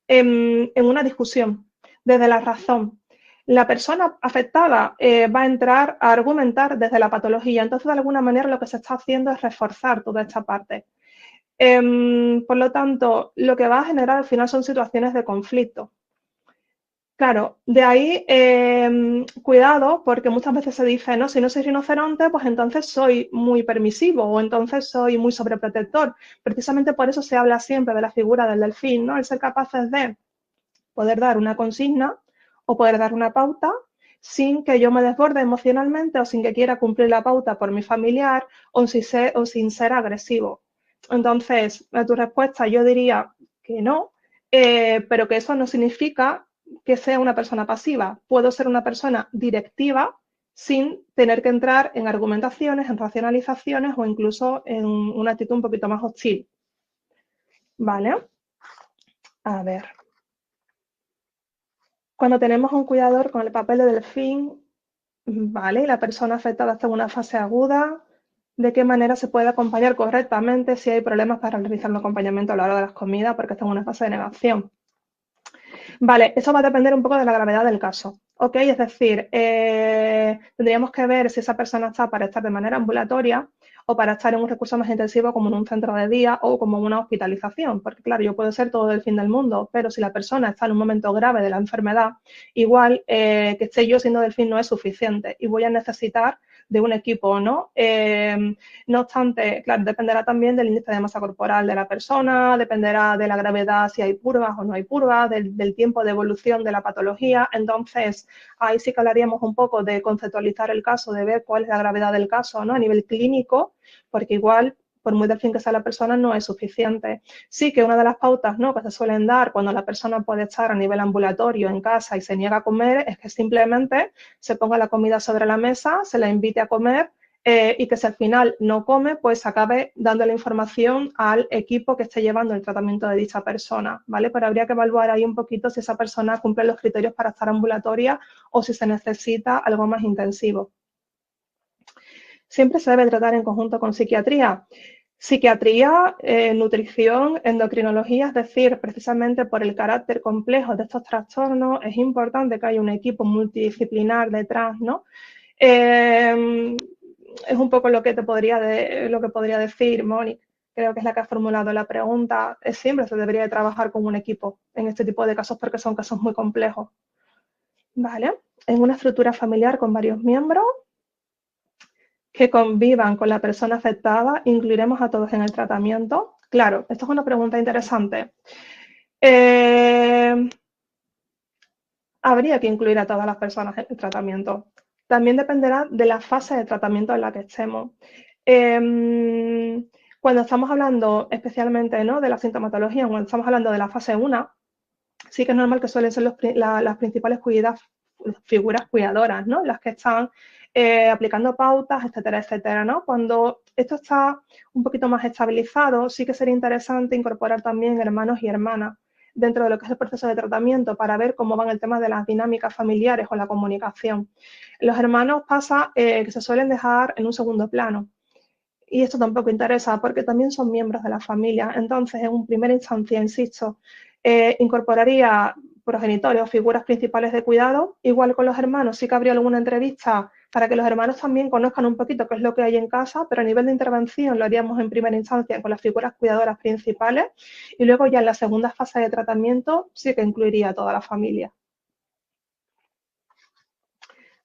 en una discusión desde la razón. La persona afectada va a entrar a argumentar desde la patología. Entonces, de alguna manera, lo que se está haciendo es reforzar toda esta parte. Por lo tanto, lo que va a generar al final son situaciones de conflicto. Claro, de ahí cuidado, porque muchas veces se dice, no, si no soy rinoceronte, pues entonces soy muy permisivo o entonces soy muy sobreprotector. Precisamente por eso se habla siempre de la figura del delfín, ¿no? El ser capaces de poder dar una consigna o poder dar una pauta sin que yo me desborde emocionalmente o sin que quiera cumplir la pauta por mi familiar o sin ser agresivo. Entonces, a tu respuesta yo diría que no, pero que eso no significa que sea una persona pasiva. Puedo ser una persona directiva sin tener que entrar en argumentaciones, en racionalizaciones o incluso en una actitud un poquito más hostil. ¿Vale? A ver. Cuando tenemos un cuidador con el papel de delfín, ¿vale? Y la persona afectada está en una fase aguda, ¿de qué manera se puede acompañar correctamente si hay problemas para realizar un acompañamiento a la hora de las comidas porque está en una fase de negación? Vale, eso va a depender un poco de la gravedad del caso, ¿ok? Es decir, tendríamos que ver si esa persona está para estar de manera ambulatoria o para estar en un recurso más intensivo como en un centro de día o como una hospitalización, porque claro, yo puedo ser todo el fin del mundo, pero si la persona está en un momento grave de la enfermedad, igual que esté yo siendo delfín no es suficiente y voy a necesitar de un equipo, ¿no? No obstante, claro, dependerá también del índice de masa corporal de la persona, dependerá de la gravedad, si hay purgas o no hay purgas, del tiempo de evolución de la patología. Entonces, ahí sí que hablaríamos un poco de conceptualizar el caso, de ver cuál es la gravedad del caso, ¿no?, a nivel clínico, porque igual, por muy delfín que sea la persona, no es suficiente. Sí que una de las pautas, ¿no?, que se suelen dar cuando la persona puede estar a nivel ambulatorio en casa y se niega a comer es que simplemente se ponga la comida sobre la mesa, se la invite a comer y que si al final no come, pues acabe dando la información al equipo que esté llevando el tratamiento de dicha persona, ¿vale? Pero habría que evaluar ahí un poquito si esa persona cumple los criterios para estar ambulatoria o si se necesita algo más intensivo. Siempre se debe tratar en conjunto con psiquiatría. Psiquiatría, nutrición, endocrinología, es decir, precisamente por el carácter complejo de estos trastornos, es importante que haya un equipo multidisciplinar detrás, ¿no? Es un poco lo que podría decir Mónica, creo que es la que ha formulado la pregunta. Siempre se debería de trabajar con un equipo en este tipo de casos porque son casos muy complejos. ¿Vale? En una estructura familiar con varios miembros que convivan con la persona afectada, ¿incluiremos a todos en el tratamiento? Claro, esto es una pregunta interesante. Habría que incluir a todas las personas en el tratamiento. También dependerá de la fase de tratamiento en la que estemos. Cuando estamos hablando especialmente, ¿no?, de la sintomatología, cuando estamos hablando de la fase 1, sí que es normal que suelen ser las principales figuras cuidadoras, ¿no?, las que están aplicando pautas, etcétera, etcétera, ¿no? Cuando esto está un poquito más estabilizado, sí que sería interesante incorporar también hermanos y hermanas dentro de lo que es el proceso de tratamiento para ver cómo van el tema de las dinámicas familiares o la comunicación. Los hermanos pasa que se suelen dejar en un segundo plano y esto tampoco interesa porque también son miembros de la familia. Entonces, en primera instancia, insisto, incorporaría progenitores o figuras principales de cuidado. Igual con los hermanos, sí que habría alguna entrevista para que los hermanos también conozcan un poquito qué es lo que hay en casa, pero a nivel de intervención lo haríamos en primera instancia con las figuras cuidadoras principales y luego ya en la segunda fase de tratamiento sí que incluiría a toda la familia.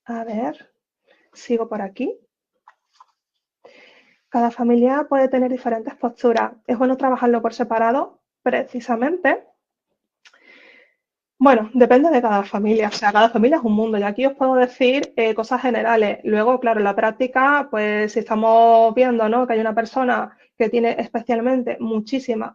A ver, sigo por aquí. Cada familia puede tener diferentes posturas. Es bueno trabajarlo por separado, precisamente. Bueno, depende de cada familia, o sea, cada familia es un mundo y aquí os puedo decir cosas generales. Luego, claro, en la práctica, pues si estamos viendo, ¿no?, que hay una persona que tiene especialmente muchísima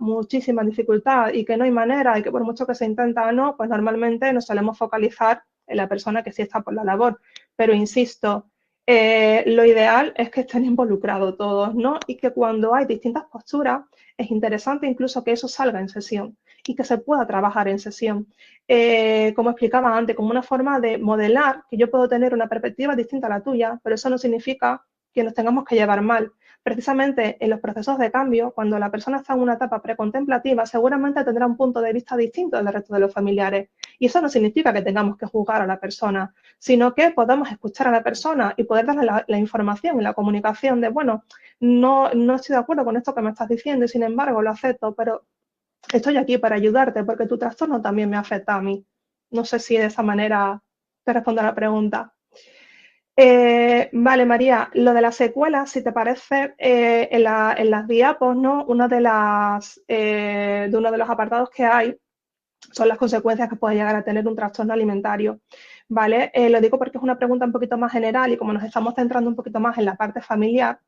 dificultad y que no hay manera y que por mucho que se intenta o no, pues normalmente nos solemos focalizar en la persona que sí está por la labor. Pero insisto, lo ideal es que estén involucrados todos, ¿no? Y que cuando hay distintas posturas, es interesante incluso que eso salga en sesión y que se pueda trabajar en sesión. Como explicaba antes, como una forma de modelar que yo puedo tener una perspectiva distinta a la tuya, pero eso no significa que nos tengamos que llevar mal. Precisamente en los procesos de cambio, cuando la persona está en una etapa precontemplativa, seguramente tendrá un punto de vista distinto del resto de los familiares. Y eso no significa que tengamos que juzgar a la persona, sino que podamos escuchar a la persona y poder darle la información y la comunicación de, bueno, no estoy de acuerdo con esto que me estás diciendo y sin embargo lo acepto, pero estoy aquí para ayudarte porque tu trastorno también me afecta a mí. No sé si de esa manera te respondo a la pregunta. Vale, María, lo de las secuelas, si te parece, en las diapos, ¿no? De uno de los apartados que hay son las consecuencias que puede llegar a tener un trastorno alimentario, ¿vale? Lo digo porque es una pregunta un poquito más general y como nos estamos centrando un poquito más en la parte familiar,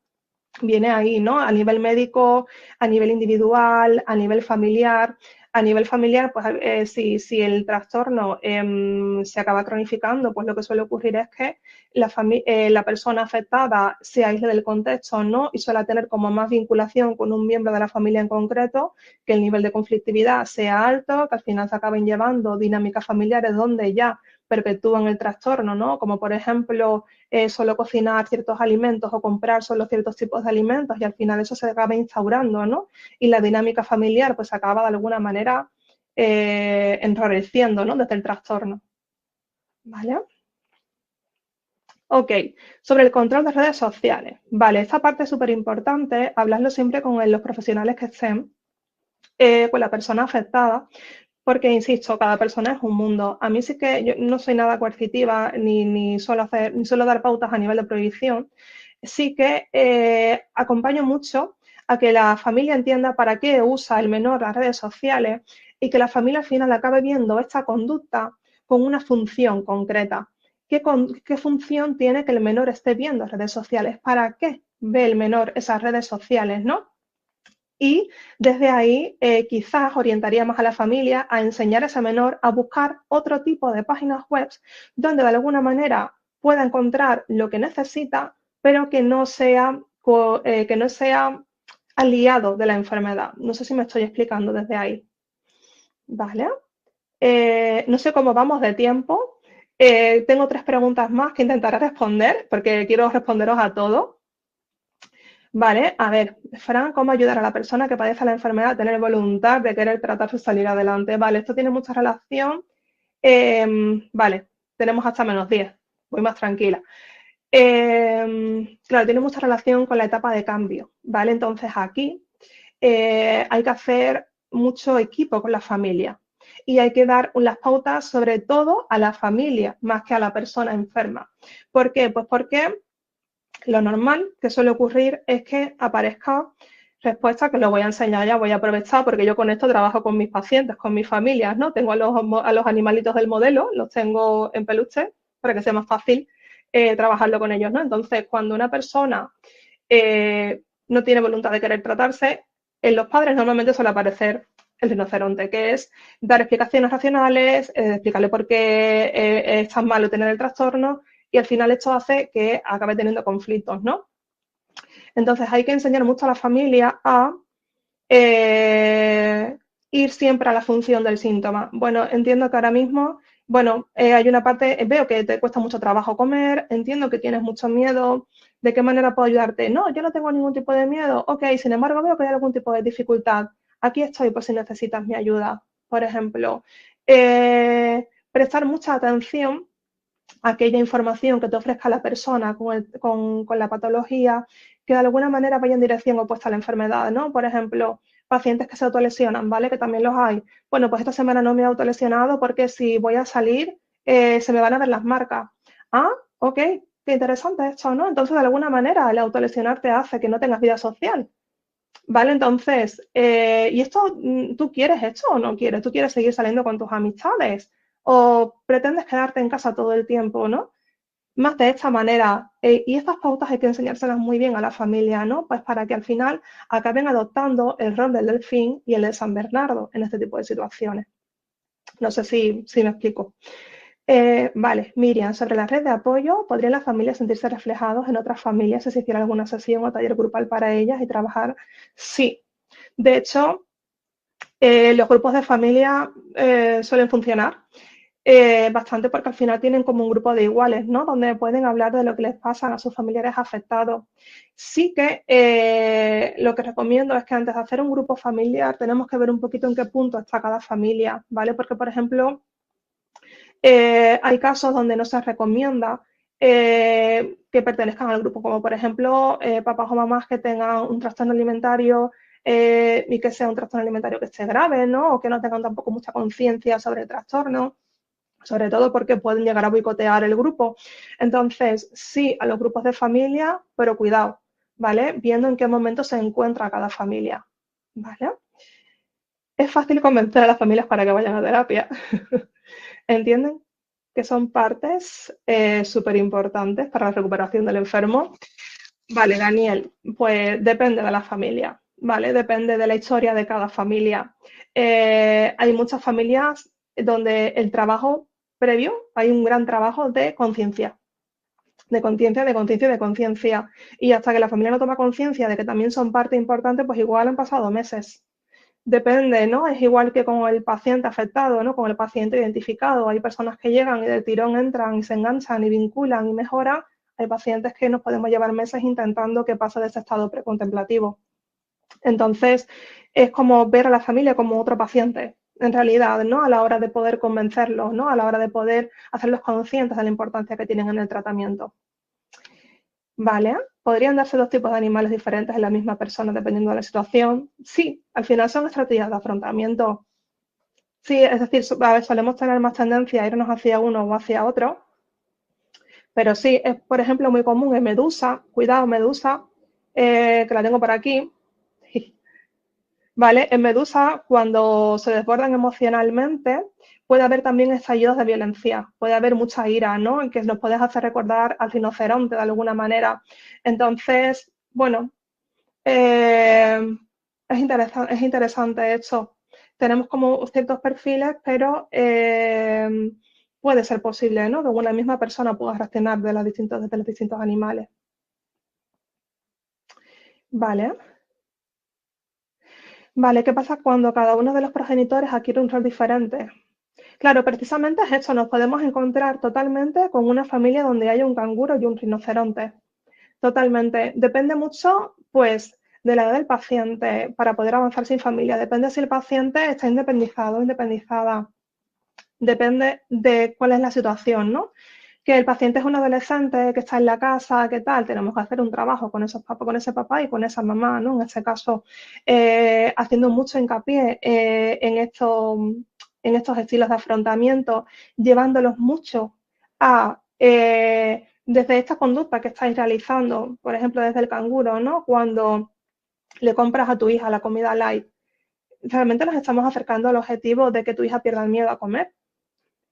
viene ahí, ¿no? A nivel médico, a nivel individual, a nivel familiar. A nivel familiar, pues si el trastorno se acaba cronificando, pues lo que suele ocurrir es que la persona afectada se aísle del contexto, ¿no? Y suele tener como más vinculación con un miembro de la familia en concreto, que el nivel de conflictividad sea alto, que al final se acaben llevando dinámicas familiares donde ya perpetúan el trastorno, ¿no? Como por ejemplo solo cocinar ciertos alimentos o comprar solo ciertos tipos de alimentos y al final eso se acaba instaurando, ¿no? Y la dinámica familiar pues acaba de alguna manera enrareciendo, ¿no? Desde el trastorno, ¿vale? Ok, sobre el control de redes sociales. Vale, esta parte es súper importante, hablarlo siempre con los profesionales que estén, con la persona afectada, porque, insisto, cada persona es un mundo. A mí sí que yo no soy nada coercitiva ni suelo dar pautas a nivel de prohibición. Sí que acompaño mucho a que la familia entienda para qué usa el menor las redes sociales y que la familia al final acabe viendo esta conducta con una función concreta. ¿Qué función tiene que el menor esté viendo redes sociales? ¿Para qué ve el menor esas redes sociales, no? Y desde ahí quizás orientaría más a la familia a enseñar a ese menor a buscar otro tipo de páginas web donde de alguna manera pueda encontrar lo que necesita, pero que no sea aliado de la enfermedad. No sé si me estoy explicando desde ahí. ¿Vale? No sé cómo vamos de tiempo. Tengo 3 preguntas más que intentaré responder porque quiero responderos a todo. Vale, a ver, Fran, ¿cómo ayudar a la persona que padece la enfermedad a tener voluntad de querer tratarse y salir adelante? Vale, esto tiene mucha relación. Vale, tenemos hasta -10, voy más tranquila. Claro, tiene mucha relación con la etapa de cambio, ¿vale? Entonces aquí hay que hacer mucho equipo con la familia y hay que dar las pautas sobre todo a la familia más que a la persona enferma. ¿Por qué? Pues porque lo normal que suele ocurrir es que aparezca respuesta, que lo voy a enseñar ya, voy a aprovechar porque yo con esto trabajo con mis pacientes, con mis familias, ¿no? Tengo a los animalitos del modelo, los tengo en peluche para que sea más fácil trabajarlo con ellos, ¿no? Entonces, cuando una persona no tiene voluntad de querer tratarse, en los padres normalmente suele aparecer el rinoceronte, que es dar explicaciones racionales, explicarle por qué es tan malo tener el trastorno y al final esto hace que acabe teniendo conflictos, ¿no? Entonces hay que enseñar mucho a la familia a ir siempre a la función del síntoma. Bueno, entiendo que ahora mismo, bueno, hay una parte, veo que te cuesta mucho trabajo comer, entiendo que tienes mucho miedo, ¿de qué manera puedo ayudarte? No, yo no tengo ningún tipo de miedo, ok, sin embargo veo que hay algún tipo de dificultad. Aquí estoy por si necesitas mi ayuda, por ejemplo. Prestar mucha atención aquella información que te ofrezca la persona con la patología, que de alguna manera vaya en dirección opuesta a la enfermedad, ¿no? Por ejemplo, pacientes que se autolesionan, ¿vale? Que también los hay. Bueno, pues esta semana no me he autolesionado porque si voy a salir se me van a ver las marcas. Ah, ok, qué interesante esto, ¿no? Entonces, de alguna manera, el autolesionarte hace que no tengas vida social. ¿Vale? Entonces, ¿y esto tú quieres esto o no quieres? ¿Tú quieres seguir saliendo con tus amistades? ¿O pretendes quedarte en casa todo el tiempo, ¿no? Más de esta manera. Y estas pautas hay que enseñárselas muy bien a la familia, ¿no? Pues para que al final acaben adoptando el rol del delfín y el de San Bernardo en este tipo de situaciones. No sé si me explico. Vale, Miriam, sobre la red de apoyo, ¿podrían las familias sentirse reflejados en otras familias si se hiciera alguna sesión o taller grupal para ellas y trabajar? Sí. De hecho, los grupos de familia suelen funcionar bastante porque al final tienen como un grupo de iguales, ¿no? Donde pueden hablar de lo que les pasa a sus familiares afectados. Sí que lo que recomiendo es que antes de hacer un grupo familiar tenemos que ver un poquito en qué punto está cada familia, ¿vale? Porque, por ejemplo, hay casos donde no se recomienda que pertenezcan al grupo, como por ejemplo papás o mamás que tengan un trastorno alimentario y que sea un trastorno alimentario que esté grave, ¿no? O que no tengan tampoco mucha conciencia sobre el trastorno, sobre todo porque pueden llegar a boicotear el grupo. Entonces, sí, a los grupos de familia, pero cuidado, ¿vale? Viendo en qué momento se encuentra cada familia, ¿vale? Es fácil convencer a las familias para que vayan a terapia. ¿Entienden? Que son partes súper importantes para la recuperación del enfermo. Vale, Daniel, pues depende de la familia, ¿vale? Depende de la historia de cada familia. Hay muchas familias donde el trabajo previo, hay un gran trabajo de conciencia, de conciencia, de conciencia, de conciencia. Y hasta que la familia no toma conciencia de que también son parte importante, pues igual han pasado meses. Depende, ¿no? Es igual que con el paciente afectado, ¿no? Con el paciente identificado. Hay personas que llegan y del tirón entran y se enganchan y vinculan y mejoran. Hay pacientes que nos podemos llevar meses intentando que pase de ese estado precontemplativo. Entonces, es como ver a la familia como otro paciente, en realidad, ¿no? A la hora de poder convencerlos, ¿no? A la hora de poder hacerlos conscientes de la importancia que tienen en el tratamiento. Vale, ¿podrían darse dos tipos de animales diferentes en la misma persona dependiendo de la situación? Sí, al final son estrategias de afrontamiento. Sí, es decir, a ver, solemos tener más tendencia a irnos hacia uno o hacia otro, pero sí, es por ejemplo muy común en medusa, cuidado, medusa, que la tengo por aquí, ¿vale? En medusa, cuando se desbordan emocionalmente, puede haber también estallidos de violencia, puede haber mucha ira, ¿no? En que nos puedes hacer recordar al rinoceronte de alguna manera. Entonces, bueno, es interesante esto. Tenemos como ciertos perfiles, pero puede ser posible, ¿no? Que una misma persona pueda reaccionar desde los distintos animales. Vale. Vale, ¿qué pasa cuando cada uno de los progenitores adquiere un rol diferente? Claro, precisamente es eso, nos podemos encontrar totalmente con una familia donde hay un canguro y un rinoceronte. Totalmente. Depende mucho, pues, de la edad del paciente para poder avanzar sin familia. Depende si el paciente está independizado o independizada. Depende de cuál es la situación, ¿no? Que el paciente es un adolescente que está en la casa, ¿qué tal? Tenemos que hacer un trabajo con con ese papá y con esa mamá, ¿no? En este caso, haciendo mucho hincapié en estos estilos de afrontamiento, llevándolos mucho a, desde esta conducta que estáis realizando, por ejemplo, desde el canguro, ¿no? Cuando le compras a tu hija la comida light, realmente nos estamos acercando al objetivo de que tu hija pierda el miedo a comer.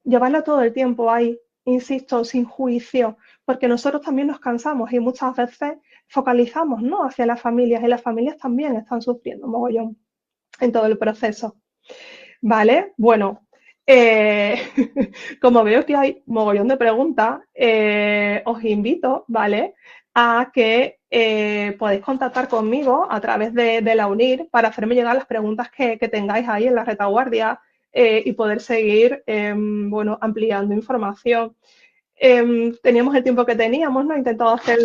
Llevarla todo el tiempo ahí, insisto, sin juicio, porque nosotros también nos cansamos y muchas veces focalizamos, ¿no? Hacia las familias y las familias también están sufriendo mogollón en todo el proceso. ¿Vale? Bueno, eh, como veo que hay mogollón de preguntas, os invito, ¿vale? A que podéis contactar conmigo a través de la UNIR para hacerme llegar las preguntas que tengáis ahí en la retaguardia y poder seguir, bueno, ampliando información. Teníamos el tiempo que teníamos, ¿no? He intentado hacer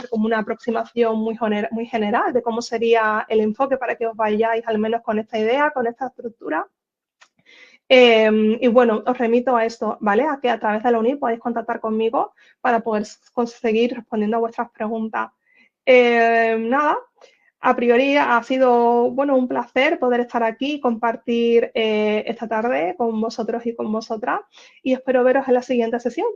como una aproximación muy general de cómo sería el enfoque para que os vayáis al menos con esta idea, con esta estructura. Y bueno, os remito a esto, ¿vale? A que a través de la UNI podéis contactar conmigo para poder conseguir respondiendo a vuestras preguntas. Nada, a priori ha sido, bueno, un placer poder estar aquí y compartir esta tarde con vosotros y con vosotras y espero veros en la siguiente sesión.